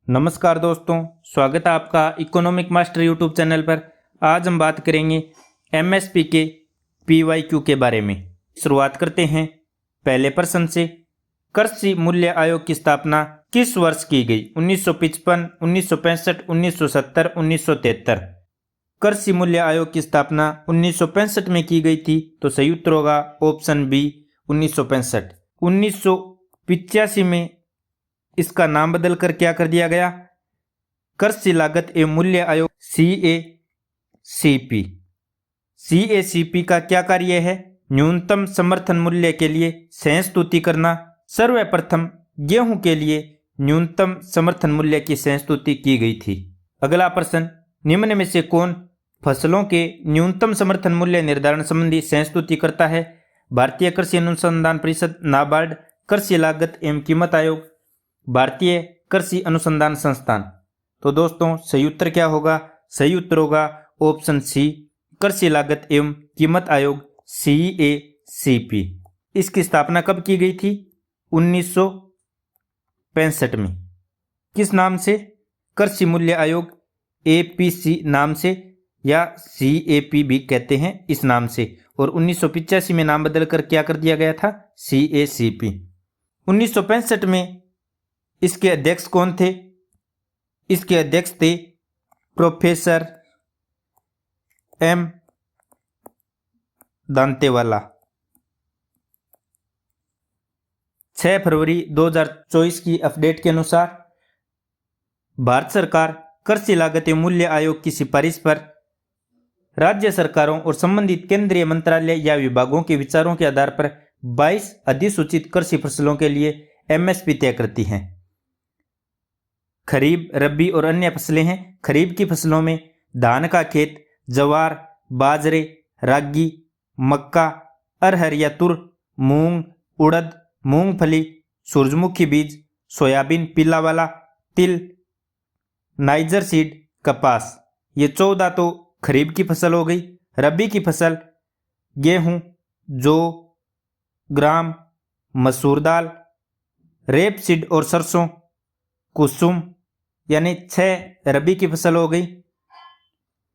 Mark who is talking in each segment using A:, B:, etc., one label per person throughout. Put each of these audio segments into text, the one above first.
A: नमस्कार दोस्तों, स्वागत है आपका इकोनॉमिक मास्टर यूट्यूब चैनल पर। आज हम बात करेंगे एमएसपी के पीवाईक्यू के बारे में। शुरुआत करते हैं पहले प्रश्न से। कृषि मूल्य आयोग की स्थापना किस वर्ष की गई? 1955, 1965, 1970, 1973। कृषि मूल्य आयोग की स्थापना 1965 में की गई थी, तो सही उत्तर होगा ऑप्शन बी 1965। 1985 में इसका नाम बदलकर क्या कर दिया गया? कृषि लागत एवं मूल्य आयोग CACP। CACP का क्या कार्य है? न्यूनतम समर्थन मूल्य के लिए संस्तुति करना। सर्वप्रथम गेहूं के लिए न्यूनतम समर्थन मूल्य की संस्तुति की गई थी। अगला प्रश्न, निम्न में से कौन फसलों के न्यूनतम समर्थन मूल्य निर्धारण संबंधी संस्तुति करता है? भारतीय कृषि अनुसंधान परिषद, नाबार्ड, कृषि लागत एवं कीमत आयोग, भारतीय कृषि अनुसंधान संस्थान। तो दोस्तों सही उत्तर क्या होगा? सही उत्तर होगा ऑप्शन सी, कृषि लागत एवं कीमत आयोग CACP। इसकी स्थापना कब की गई थी? 1965 में। किस नाम से? कृषि मूल्य आयोग, APC नाम से, या CAP भी कहते हैं इस नाम से। और 1985 में नाम बदलकर क्या कर दिया गया था? CACP। 1965 में इसके अध्यक्ष कौन थे? इसके अध्यक्ष थे प्रोफेसर M दांतेवाला। 6 फरवरी 2024 की अपडेट के अनुसार भारत सरकार कृषि लागत एवं मूल्य आयोग की सिफारिश पर राज्य सरकारों और संबंधित केंद्रीय मंत्रालय या विभागों के विचारों के आधार पर 22 अधिसूचित कृषि फसलों के लिए MSP तय करती हैं। खरीफ, रबी और अन्य फसलें हैं। खरीफ की फसलों में धान का खेत, ज्वार, बाजरे, रागी, मक्का, अरहर या तुर, मूंग, उड़द, मूंगफली, सूरजमुखी बीज, सोयाबीन, पीला वाला, तिल, नाइजर सीड, कपास। ये 14 तो खरीफ की फसल हो गई। रबी की फसल गेहूं, जौ, ग्राम, मसूर दाल, रेपसीड और सरसों, कुसुम, यानी 6 रबी की फसल हो गई।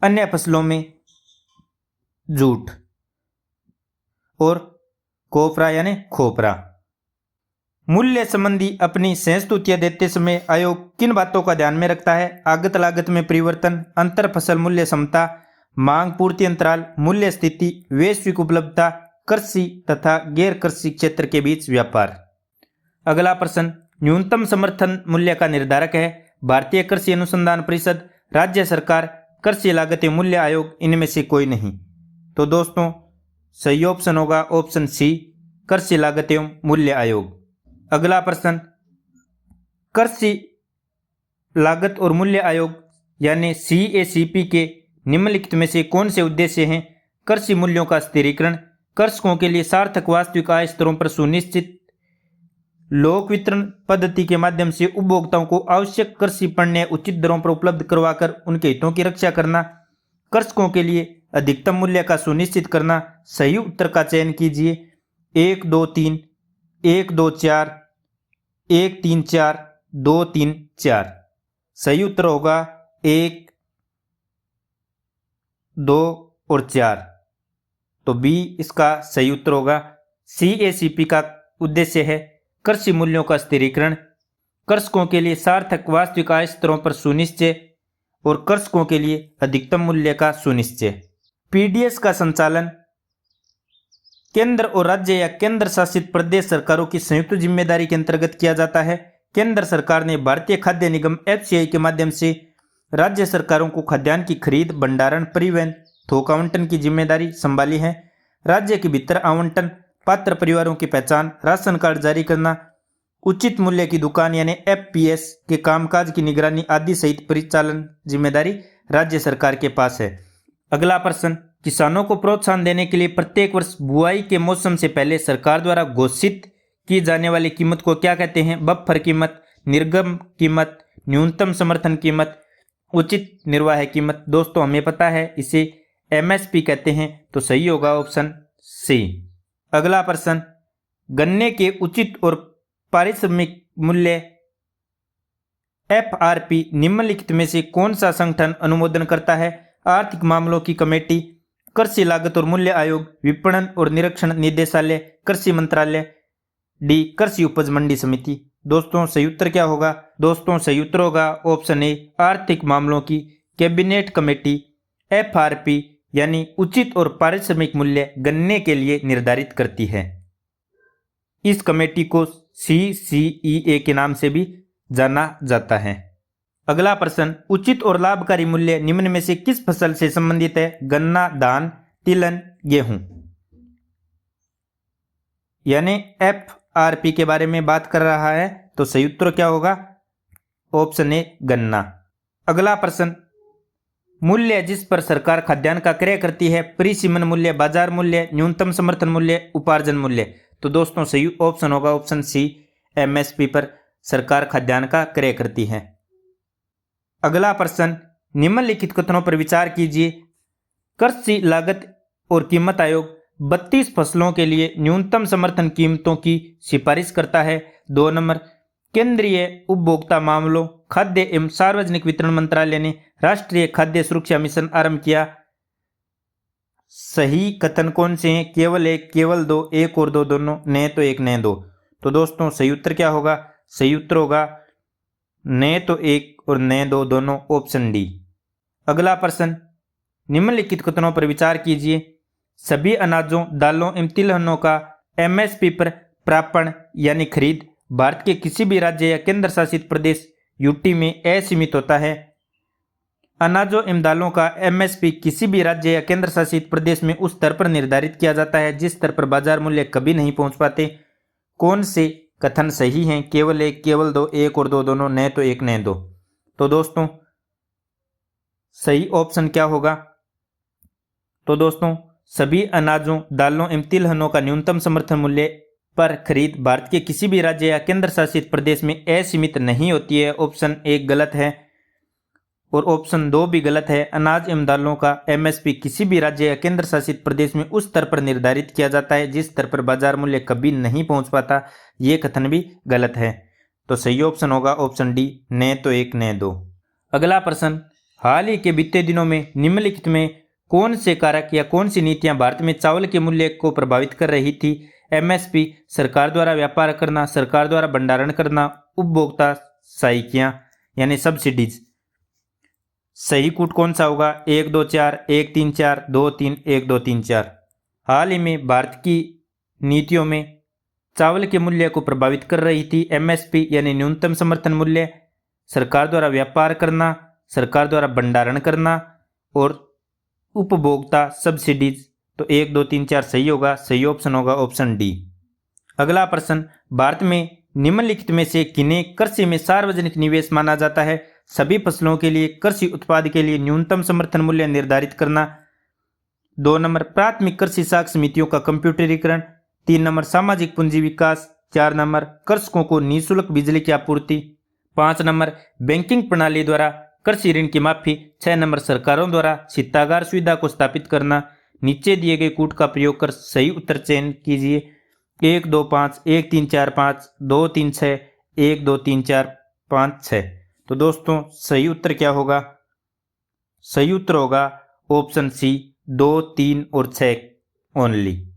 A: अन्य फसलों में जूट और कोपरा यानी खोपरा। मूल्य संबंधी अपनी संस्तुतियां देते समय आयोग किन बातों का ध्यान में रखता है? आगत लागत में परिवर्तन, अंतर फसल मूल्य समता, मांग पूर्ति अंतराल, मूल्य स्थिति, वैश्विक उपलब्धता, कृषि तथा गैर कृषि क्षेत्र के बीच व्यापार। अगला प्रश्न, न्यूनतम समर्थन मूल्य का निर्धारक है भारतीय कृषि अनुसंधान परिषद, राज्य सरकार, कृषि लागत एवं मूल्य आयोग, इनमें से कोई नहीं। तो दोस्तों सही ऑप्शन होगा ऑप्शन सी, कृषि लागत एवं मूल्य आयोग। अगला प्रश्न, कृषि लागत और मूल्य आयोग यानी CACP के निम्नलिखित में से कौन से उद्देश्य हैं? कृषि मूल्यों का स्थिरीकरण, कृषकों के लिए सार्थक वास्तविक आय स्तरों पर सुनिश्चित, लोक वितरण पद्धति के माध्यम से उपभोक्ताओं को आवश्यक कृषि पण्य उचित दरों पर उपलब्ध करवाकर उनके हितों की रक्षा करना, कृषकों के लिए अधिकतम मूल्य का सुनिश्चित करना। सही उत्तर का चयन कीजिए। 1, 2, 3, 1, 2, 4, 1, 3, 4, 2, 3, 4। सही उत्तर होगा 1, 2 और 4। तो बी इसका सही उत्तर होगा। CACP का उद्देश्य है कृषि मूल्यों का स्थिरीकरण, कृषकों के लिए सार्थक वास्तविक आय स्तरों पर सुनिश्चय और कृषकों के लिए अधिकतम मूल्य का सुनिश्चय। PDS का संचालन केंद्र और राज्य या केंद्र शासित प्रदेश सरकारों की संयुक्त जिम्मेदारी के अंतर्गत किया जाता है। केंद्र सरकार ने भारतीय खाद्य निगम FCI के माध्यम से राज्य सरकारों को खाद्यान्न की खरीद, भंडारण, परिवहन, थोक आवंटन की जिम्मेदारी संभाली है। राज्य के भीतर आवंटन, पात्र परिवारों की पहचान, राशन कार्ड जारी करना, उचित मूल्य की दुकान यानी FPS के कामकाज की निगरानी आदि सहित परिचालन जिम्मेदारी राज्य सरकार के पास है। अगला प्रश्न, किसानों को प्रोत्साहन देने के लिए प्रत्येक वर्ष बुआई के मौसम से पहले सरकार द्वारा घोषित की जाने वाली कीमत को क्या कहते हैं? बफर कीमत, निर्गम कीमत, न्यूनतम समर्थन कीमत, उचित निर्वाह कीमत। दोस्तों हमें पता है इसे MSP कहते हैं, तो सही होगा ऑप्शन सी। अगला प्रश्न, गन्ने के उचित और पारिश्रमिक मूल्य FRP निम्नलिखित में से कौन सा संगठन अनुमोदन करता है? आर्थिक मामलों की कमेटी, कृषि लागत और मूल्य आयोग, विपणन और निरीक्षण निदेशालय, कृषि मंत्रालय, डी कृषि उपज मंडी समिति। दोस्तों सही उत्तर क्या होगा? दोस्तों सही उत्तर होगा ऑप्शन ए, आर्थिक मामलों की कैबिनेट कमेटी FRP यानी उचित और पारिश्रमिक मूल्य गन्ने के लिए निर्धारित करती है। इस कमेटी को CCEA के नाम से भी जाना जाता है। अगला प्रश्न, उचित और लाभकारी मूल्य निम्न में से किस फसल से संबंधित है? गन्ना, धान, तिलहन, गेहूं। यानी FRP के बारे में बात कर रहा है, तो सही उत्तर क्या होगा? ऑप्शन ए, गन्ना। अगला प्रश्न, मूल्य जिस पर सरकार खाद्यान्न का क्रय करती है? परिसीमन मूल्य, बाजार मूल्य, न्यूनतम समर्थन मूल्य, उपार्जन मूल्य। तो दोस्तों सही ऑप्शन होगा ऑप्शन सी, MSP पर सरकार खाद्यान्न का क्रय करती है। अगला प्रश्न, निम्नलिखित कथनों पर विचार कीजिए। कृषि लागत और कीमत आयोग 32 फसलों के लिए न्यूनतम समर्थन कीमतों की सिफारिश करता है। 2 नंबर, केंद्रीय उपभोक्ता मामलों, खाद्य एवं सार्वजनिक वितरण मंत्रालय ने राष्ट्रीय खाद्य सुरक्षा मिशन आरंभ किया। सही कथन कौन से हैं? केवल एक, केवल दो, एक और दो, दोनों, न तो एक न दो। तो दोस्तों सही उत्तर क्या होगा? सही उत्तर होगा न तो एक और न दो, दोनों, ऑप्शन डी। अगला प्रश्न, निम्नलिखित कथनों पर विचार कीजिए। सभी अनाजों, दालों एवं तिलहनों का MSP पर प्रापण यानी खरीद भारत के किसी भी राज्य या केंद्र शासित प्रदेश UT में असीमित होता है। अनाजों एवं दालों का MSP किसी भी राज्य या केंद्र शासित प्रदेश में उस स्तर पर निर्धारित किया जाता है जिस स्तर पर बाजार मूल्य कभी नहीं पहुंच पाते। कौन से कथन सही हैं? केवल एक, केवल दो, एक और दो, दोनों, न तो एक न दो। तो दोस्तों सही ऑप्शन क्या होगा? तो दोस्तों सभी अनाजों, दालों एवं तिलहनों का न्यूनतम समर्थन मूल्य पर खरीद भारत के किसी भी राज्य या केंद्र शासित प्रदेश में असीमित नहीं होती है। ऑप्शन 1 गलत है और ऑप्शन 2 भी गलत है। अनाज एवं दालों का MSP किसी भी राज्य या केंद्र शासित प्रदेश में उस स्तर पर निर्धारित किया जाता है जिस स्तर पर बाजार मूल्य कभी नहीं पहुंच पाता। ये कथन भी गलत है। तो सही ऑप्शन होगा ऑप्शन डी, न तो एक न दो। अगला प्रश्न, हाल ही के बीते दिनों में निम्नलिखित में कौन से कारक या कौन सी नीतियां भारत में चावल के मूल्य को प्रभावित कर रही थी? MSP, सरकार द्वारा व्यापार करना, सरकार द्वारा भंडारण करना, उपभोक्ता सहायिकाएं यानी सब्सिडीज। सही कूट कौन सा होगा? 1 2 4, 1 3 4, 2 3, 1 2 3 4। हाल ही में भारत की नीतियों में चावल के मूल्य को प्रभावित कर रही थी MSP यानी न्यूनतम समर्थन मूल्य, सरकार द्वारा व्यापार करना, सरकार द्वारा भंडारण करना और उपभोक्ता सब्सिडीज। तो 1 2 3 4 सही होगा। सही ऑप्शन होगा ऑप्शन डी। अगला प्रश्न, भारत में निम्नलिखित में से किन्हें कृषि में सार्वजनिक निवेश माना जाता है? सभी फसलों के लिए कृषि उत्पाद के लिए न्यूनतम समर्थन मूल्य निर्धारित करना। 2 नंबर, प्राथमिक कृषि साख समितियों का कंप्यूटरीकरण। 3 नंबर, सामाजिक पूंजी विकास। 4 नंबर, कृषकों को निःशुल्क बिजली की आपूर्ति। 5 नंबर, बैंकिंग प्रणाली द्वारा कृषि ऋण की माफी। 6 नंबर, सरकारों द्वारा शीतागार सुविधा को स्थापित करना। नीचे दिए गए कूट का प्रयोग कर सही उत्तर चयन कीजिए। 1 2 5, 1 3 4 5, 2 3 6, 1 2 3 4 5 6। तो दोस्तों सही उत्तर क्या होगा? सही उत्तर होगा ऑप्शन सी, 2 3 और 6 ओनली।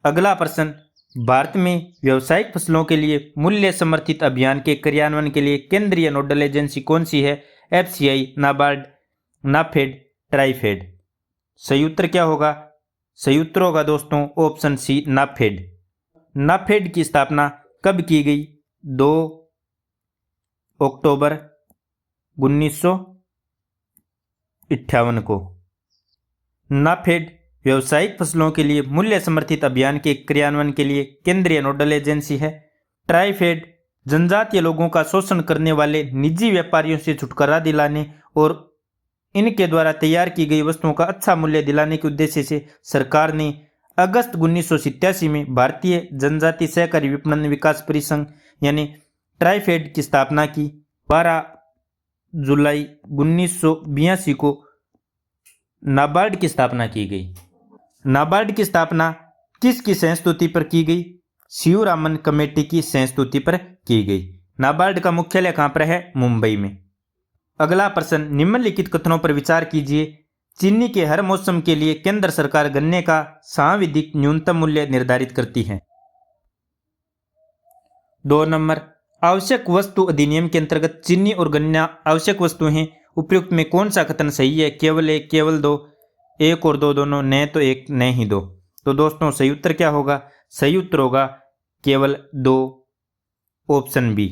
A: अगला प्रश्न, भारत में व्यावसायिक फसलों के लिए मूल्य समर्थित अभियान के क्रियान्वयन के लिए केंद्रीय नोडल एजेंसी कौन सी है? FCI, नाबार्ड, नाफेड, ट्राइफेड। सही उत्तर क्या होगा? सही उत्तर होगा दोस्तों ऑप्शन सी, नाफेड। नाफेड की स्थापना कब की गई? 2 अक्टूबर 1958 को। नाफेड व्यावसायिक फसलों के लिए मूल्य समर्थित अभियान के क्रियान्वयन के लिए केंद्रीय नोडल एजेंसी है। ट्राइफेड जनजातीय लोगों का शोषण करने वाले निजी व्यापारियों से छुटकारा दिलाने और इनके द्वारा तैयार की गई वस्तुओं का अच्छा मूल्य दिलाने के उद्देश्य से सरकार ने अगस्त 1987 में भारतीय जनजाति सहकारी विपणन विकास परिसंघ यानी ट्राइफेड की स्थापना की। 12 जुलाई 1982 को नाबार्ड की स्थापना की गई। नाबार्ड की स्थापना किसकी संस्तुति पर की गई? शिवरामन कमेटी की संस्तुति पर की गई। नाबार्ड का मुख्यालय कहाँ पर है? मुंबई में। अगला प्रश्न, निम्नलिखित कथनों पर विचार कीजिए। चीनी के हर मौसम के लिए केंद्र सरकार गन्ने का सांविधिक न्यूनतम मूल्य निर्धारित करती है। 2 नंबर, आवश्यक वस्तु अधिनियम के अंतर्गत चीनी और गन्ना आवश्यक वस्तुएं हैं। उपयुक्त में कौन सा कथन सही है? केवल एक, केवल दो, एक और दो दोनों, न तो एक न ही दो। तो दोस्तों सही उत्तर क्या होगा? सही उत्तर होगा केवल दो, ऑप्शन बी।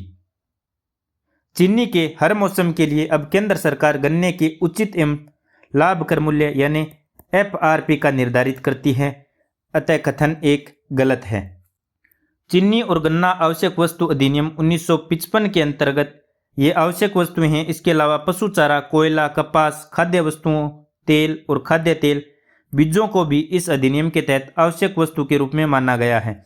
A: चीनी के हर मौसम के लिए अब केंद्र सरकार गन्ने के उचित एवं लाभ कर मूल्य यानी FRP का निर्धारित करती है, अतः कथन एक गलत है। चीनी और गन्ना आवश्यक वस्तु अधिनियम 1955 के अंतर्गत ये आवश्यक वस्तुएं हैं। इसके अलावा पशु चारा, कोयला, कपास, खाद्य वस्तुओं, तेल और खाद्य तेल बीजों को भी इस अधिनियम के तहत आवश्यक वस्तु के रूप में माना गया है।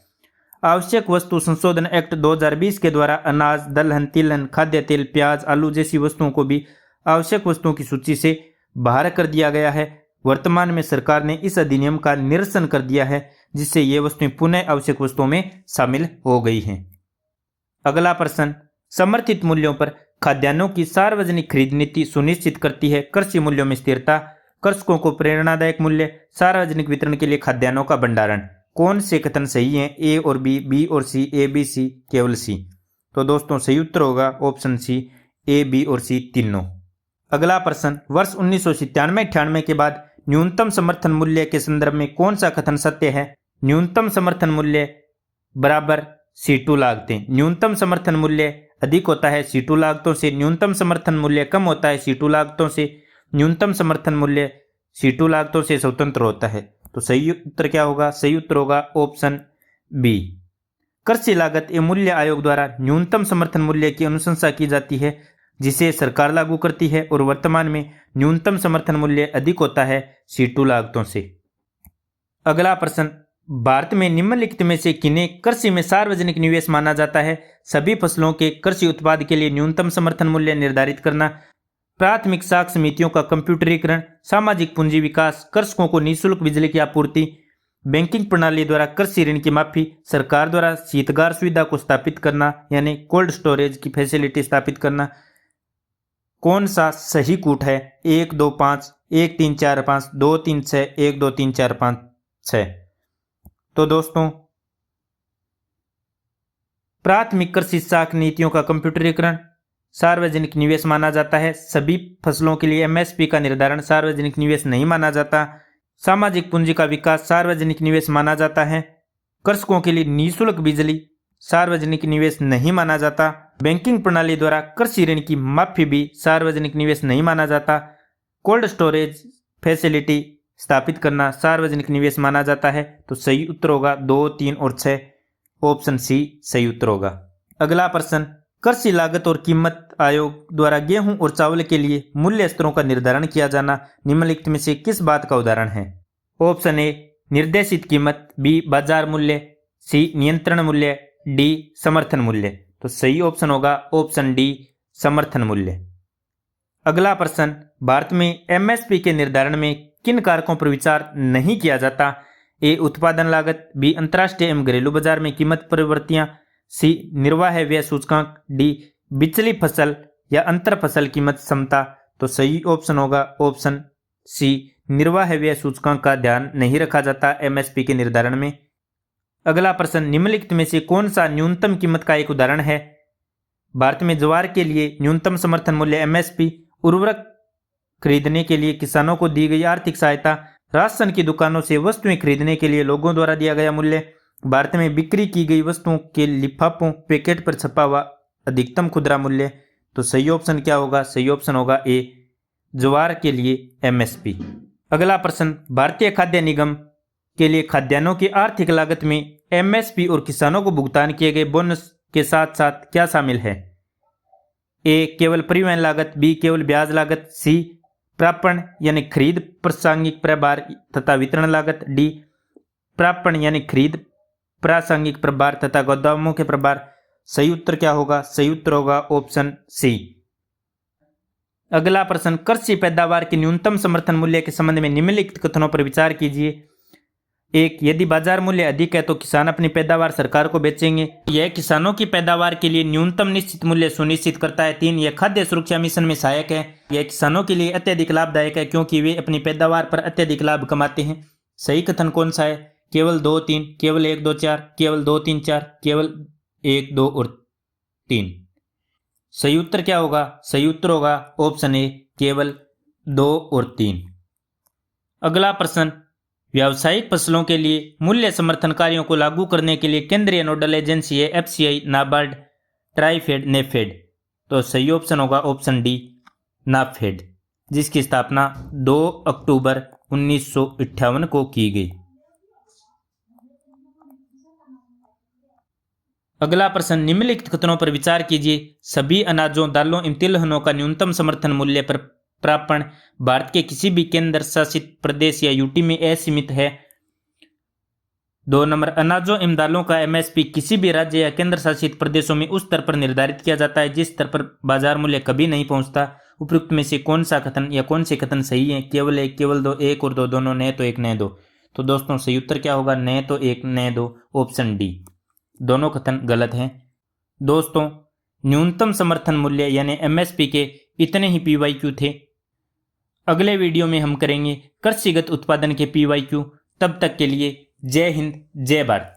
A: आवश्यक वस्तु संशोधन एक्ट 2020 के द्वारा अनाज, दलहन, तिलहन, खाद्य तेल, प्याज, आलू जैसी वस्तुओं को भी आवश्यक वस्तुओं की सूची से बाहर कर दिया गया है। वर्तमान में सरकार ने इस अधिनियम का निरसन कर दिया है, जिससे ये वस्तुएं पुनः आवश्यक वस्तुओं में शामिल हो गई हैं। अगला प्रश्न, समर्थित मूल्यों पर खाद्यान्नों की सार्वजनिक खरीद नीति सुनिश्चित करती है कृषि मूल्यों में स्थिरता, कृषकों को प्रेरणादायक मूल्य, सार्वजनिक वितरण के लिए खाद्यान्नों का भंडारण। कौन से कथन सही हैं? ए और बी, बी और सी, ए बी सी, केवल सी। तो दोस्तों सही उत्तर होगा ऑप्शन सी, ए बी और सी तीनों। अगला प्रश्न, वर्ष 1997-98 के बाद न्यूनतम समर्थन मूल्य के संदर्भ में कौन सा कथन सत्य है? न्यूनतम समर्थन मूल्य बराबर C2 लागतें। न्यूनतम समर्थन मूल्य अधिक होता है C2 लागतों से, न्यूनतम समर्थन मूल्य कम होता है C2 लागतों से, न्यूनतम समर्थन मूल्य C2 लागतों से स्वतंत्र होता है। तो सही उत्तर क्या होगा? सही उत्तर होगा ऑप्शन बी। कृषि लागत एवं मूल्य आयोग द्वारा न्यूनतम समर्थन मूल्य की अनुशंसा की जाती है, जिसे सरकार लागू करती है, और वर्तमान में न्यूनतम समर्थन मूल्य अधिक होता है C2 लागतों से। अगला प्रश्न, भारत में निम्नलिखित में से किन्हें कृषि में सार्वजनिक निवेश माना जाता है? सभी फसलों के कृषि उत्पाद के लिए न्यूनतम समर्थन मूल्य निर्धारित करना, प्राथमिक साख समितियों का कंप्यूटरीकरण, सामाजिक पूंजी विकास, कृषकों को निःशुल्क बिजली की आपूर्ति, बैंकिंग प्रणाली द्वारा कृषि ऋण की माफी, सरकार द्वारा शीतगार सुविधा को स्थापित करना यानी कोल्ड स्टोरेज की फैसिलिटी स्थापित करना। कौन सा सही कूट है? 1 2 5, 1 3 4 5, 2 3 6, 1 2 3 4 5 6। तो दोस्तों प्राथमिक कृषि साख नीतियों का कंप्यूटरीकरण सार्वजनिक निवेश माना जाता है। सभी फसलों के लिए MSP का निर्धारण सार्वजनिक निवेश नहीं माना जाता। सामाजिक पूंजी का विकास सार्वजनिक निवेश माना जाता है। कृषकों के लिए निःशुल्क बिजली सार्वजनिक निवेश नहीं माना जाता। बैंकिंग प्रणाली द्वारा कृषि ऋण की माफी भी सार्वजनिक निवेश नहीं माना जाता। कोल्ड स्टोरेज फैसिलिटी स्थापित करना सार्वजनिक निवेश माना जाता है। तो सही उत्तर होगा 2, 3 और 6, ऑप्शन सी सही उत्तर होगा। अगला प्रश्न, कृषि लागत और कीमत आयोग द्वारा गेहूं और चावल के लिए मूल्य स्तरों का निर्धारण किया जाना निम्नलिखित में से किस बात का उदाहरण है? ऑप्शन ए निर्देशित कीमत, बी बाजार मूल्य, सी नियंत्रण मूल्य, डी समर्थन मूल्य। तो सही ऑप्शन होगा ऑप्शन डी समर्थन मूल्य। अगला प्रश्न, भारत में MSP के निर्धारण में किन कारकों पर विचार नहीं किया जाता? ए उत्पादन लागत, बी अंतर्राष्ट्रीय एवं घरेलू बाजार में कीमत परिवर्तियां, सी निर्वाह व्यय सूचकांक, डी बिचली फसल या अंतर फसल कीमत क्षमता। तो सही ऑप्शन होगा ऑप्शन सी निर्वाह व्यय सूचकांक का ध्यान नहीं रखा जाता MSP के निर्धारण में। अगला प्रश्न, निम्नलिखित में से कौन सा न्यूनतम कीमत का एक उदाहरण है? भारत में ज्वार के लिए न्यूनतम समर्थन मूल्य MSP, उर्वरक खरीदने के लिए किसानों को दी गई आर्थिक सहायता, राशन की दुकानों से वस्तुएं खरीदने के लिए लोगों द्वारा दिया गया मूल्य, भारत में बिक्री की गई वस्तुओं के लिफाफों पैकेट पर छपा हुआ अधिकतम खुदरा मूल्य। तो सही ऑप्शन क्या होगा? सही ऑप्शन होगा ए ज्वार के लिए MSP। अगला प्रश्न, भारतीय खाद्य निगम के लिए खाद्यान्नों की आर्थिक लागत में MSP और किसानों को भुगतान किए गए बोनस के साथ साथ क्या शामिल है? ए केवल परिवहन लागत, बी केवल ब्याज लागत, सी प्रापण यानी खरीद प्रासंगिक प्रभार तथा वितरण लागत, डी प्रापण यानी खरीद प्रासंगिक प्रभार तथा गोदामों के प्रभार। सही उत्तर क्या होगा? सही उत्तर होगा ऑप्शन सी। अगला प्रश्न, कृषि पैदावार के न्यूनतम समर्थन मूल्य के संबंध में निम्नलिखित कथनों पर विचार कीजिए। 1, यदि बाजार मूल्य अधिक है तो किसान अपनी पैदावार सरकार को बेचेंगे। यह किसानों की पैदावार के लिए न्यूनतम निश्चित मूल्य सुनिश्चित करता है। 3, यह खाद्य सुरक्षा मिशन में सहायक है। यह किसानों के लिए अत्यधिक लाभदायक है क्योंकि वे अपनी पैदावार पर अत्यधिक लाभ कमाते हैं। सही कथन कौन सा है? केवल 2, 3, केवल 1, 2, 4, केवल 2, 3, 4, केवल 1, 2 और 3। सही उत्तर क्या होगा? सही उत्तर होगा ऑप्शन ए, केवल 2 और 3। अगला प्रश्न, व्यावसायिक फसलों के लिए मूल्य समर्थन कार्यों को लागू करने के लिए केंद्रीय नोडल एजेंसी है एफसीआई, नाबार्ड, ट्राइफेड, नेफेड। तो सही ऑप्शन होगा ऑप्शन डी, नाफेड, जिसकी स्थापना 2 अक्टूबर 1958 को की गई। अगला प्रश्न, निम्नलिखित कथनों पर विचार कीजिए। सभी अनाजों, दालों एवं तिलहनों का न्यूनतम समर्थन मूल्य पर प्रापण भारत के किसी भी केंद्र शासित प्रदेश या यूटी में असीमित है। 2 नंबर, अनाजों एवं दालों का एमएसपी किसी भी राज्य या केंद्र शासित प्रदेशों में उस स्तर पर निर्धारित किया जाता है जिस स्तर पर बाजार मूल्य कभी नहीं पहुंचता। उपयुक्त में से कौन सा कथन या कौन से कथन सही है? केवल 1, केवल 2, 1 और 2 दोनों, न तो 1 न 2। तो दोस्तों सही उत्तर क्या होगा? न तो 1 न 2, ऑप्शन डी। दोनों कथन गलत हैं। दोस्तों, न्यूनतम समर्थन मूल्य यानी एमएसपी के इतने ही पीवाईक्यू थे। अगले वीडियो में हम करेंगे कृषिगत उत्पादन के पीवाईक्यू। तब तक के लिए जय हिंद, जय भारत।